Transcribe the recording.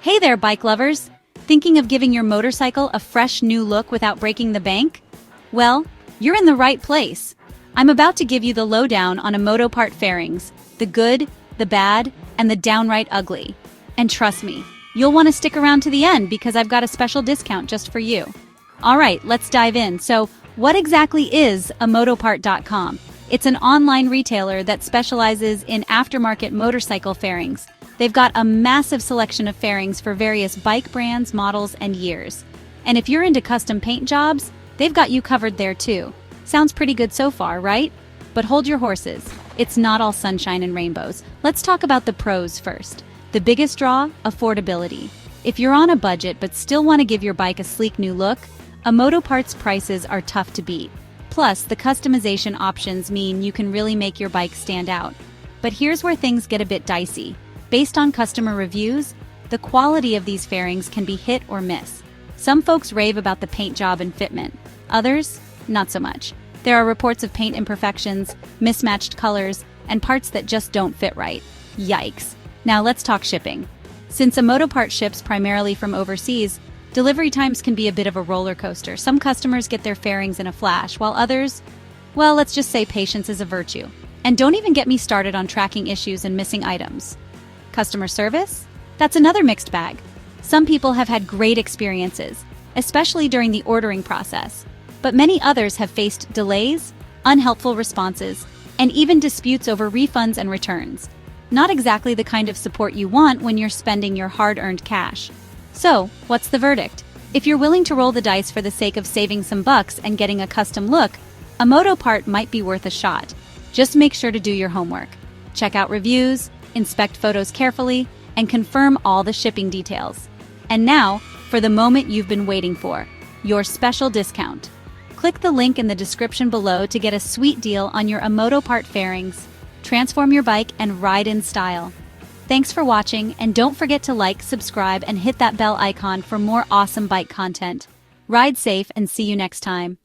Hey there, bike lovers! Thinking of giving your motorcycle a fresh new look without breaking the bank? Well, you're in the right place. I'm about to give you the lowdown on Amotopart fairings, the good, the bad, and the downright ugly. And trust me, you'll want to stick around to the end because I've got a special discount just for you. Alright, let's dive in. So, what exactly is Amotopart.com? It's an online retailer that specializes in aftermarket motorcycle fairings. They've got a massive selection of fairings for various bike brands, models, and years. And if you're into custom paint jobs, they've got you covered there too. Sounds pretty good so far, right? But hold your horses. It's not all sunshine and rainbows. Let's talk about the pros first. The biggest draw? Affordability. If you're on a budget but still want to give your bike a sleek new look, Amotopart's prices are tough to beat. Plus, the customization options mean you can really make your bike stand out. But here's where things get a bit dicey. Based on customer reviews, the quality of these fairings can be hit or miss. Some folks rave about the paint job and fitment. Others, not so much. There are reports of paint imperfections, mismatched colors, and parts that just don't fit right. Yikes. Now let's talk shipping. Since Amotopart ships primarily from overseas, delivery times can be a bit of a roller coaster. Some customers get their fairings in a flash, while others, well, let's just say patience is a virtue. And don't even get me started on tracking issues and missing items. Customer service? That's another mixed bag. Some people have had great experiences, especially during the ordering process, but many others have faced delays, unhelpful responses, and even disputes over refunds and returns. Not exactly the kind of support you want when you're spending your hard-earned cash. So, what's the verdict? If you're willing to roll the dice for the sake of saving some bucks and getting a custom look, Amotopart might be worth a shot. Just make sure to do your homework. Check out reviews, inspect photos carefully, and confirm all the shipping details. And now, for the moment you've been waiting for, your special discount. Click the link in the description below to get a sweet deal on your Amotopart fairings. Transform your bike and ride in style. Thanks for watching, and don't forget to like, subscribe, and hit that bell icon for more awesome bike content. Ride safe and see you next time.